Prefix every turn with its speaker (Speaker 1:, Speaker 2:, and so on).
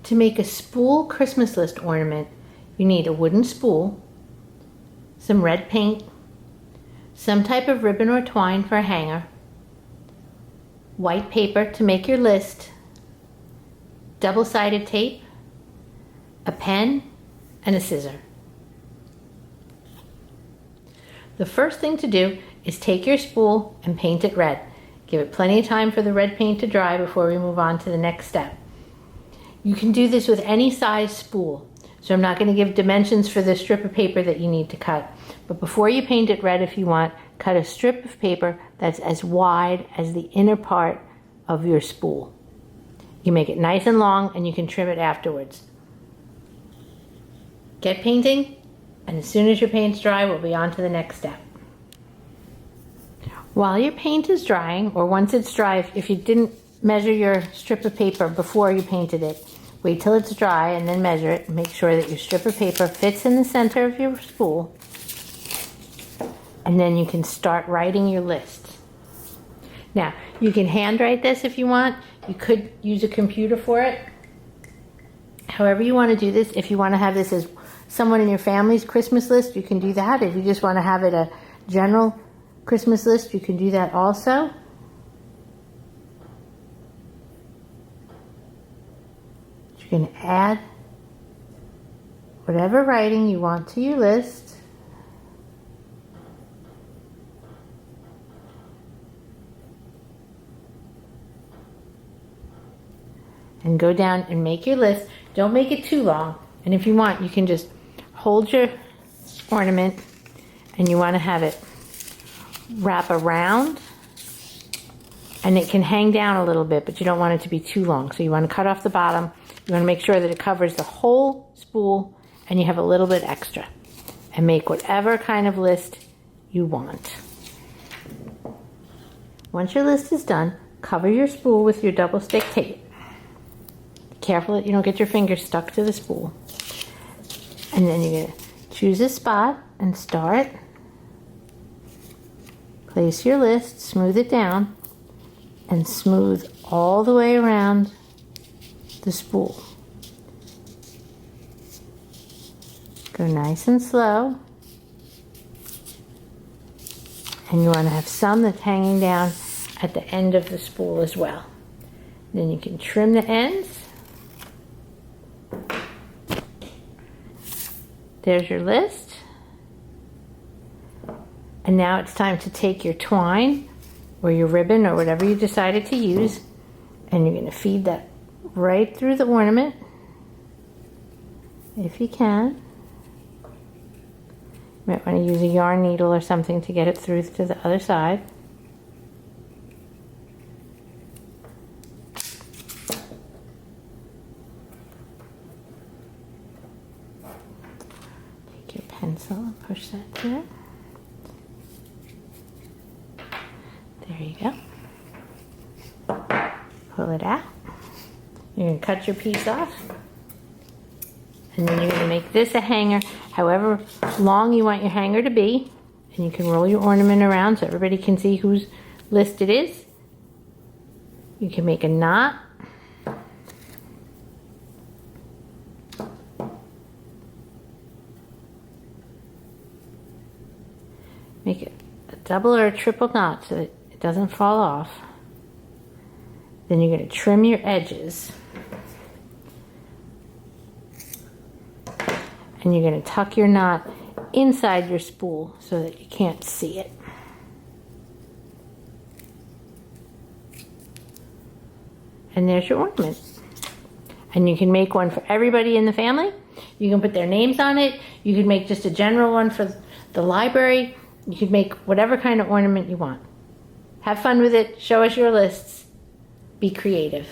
Speaker 1: To make a spool Christmas list ornament, you need a wooden spool, some red paint, some type of ribbon or twine for a hanger, white paper to make your list, double-sided tape, a pen, and a scissor. The first thing to do is take your spool and paint it red. Give it plenty of time for the red paint to dry before we move on to the next step. You can do this with any size spool. So I'm not going to give dimensions for the strip of paper that you need to cut. But before you paint it red, if you want, cut a strip of paper that's as wide as the inner part of your spool. You make it nice and long and you can trim it afterwards. Get painting, and as soon as your paint's dry, we'll be on to the next step. While your paint is drying, or once it's dry, if you didn't measure your strip of paper before you painted it, wait till it's dry and then measure it. Make sure that your strip of paper fits in the center of your spool. And then you can start writing your list. Now, you can handwrite this if you want. You could use a computer for it. However you want to do this, if you want to have this as someone in your family's Christmas list, you can do that. If you just want to have it a general Christmas list, you can do that also. You can add whatever writing you want to your list. And go down and make your list. Don't make it too long. And if you want, you can just hold your ornament and you want to have it wrap around, and it can hang down a little bit, but you don't want it to be too long. So you want to cut off the bottom. You want to make sure that it covers the whole spool and you have a little bit extra. And make whatever kind of list you want. Once your list is done, cover your spool with your double stick tape. Be careful that you don't get your fingers stuck to the spool. And then you're going to choose a spot and start. Place your list, smooth it down, and smooth all the way around the spool. Go nice and slow. And you want to have some that's hanging down at the end of the spool as well. Then you can trim the ends. There's your list. And now it's time to take your twine or your ribbon or whatever you decided to use, and you're going to feed that right through the ornament, if you can. You might want to use a yarn needle or something to get it through to the other side. Take your pencil and push that through. There you go. Pull it out. You're going to cut your piece off. And then you're going to make this a hanger, however long you want your hanger to be. And you can roll your ornament around so everybody can see whose list it is. You can make a knot. Make it a double or a triple knot so that it doesn't fall off. Then you're going to trim your edges. And you're going to tuck your knot inside your spool so that you can't see it. And there's your ornament. And you can make one for everybody in the family. You can put their names on it. You can make just a general one for the library. You can make whatever kind of ornament you want. Have fun with it. Show us your lists. Be creative.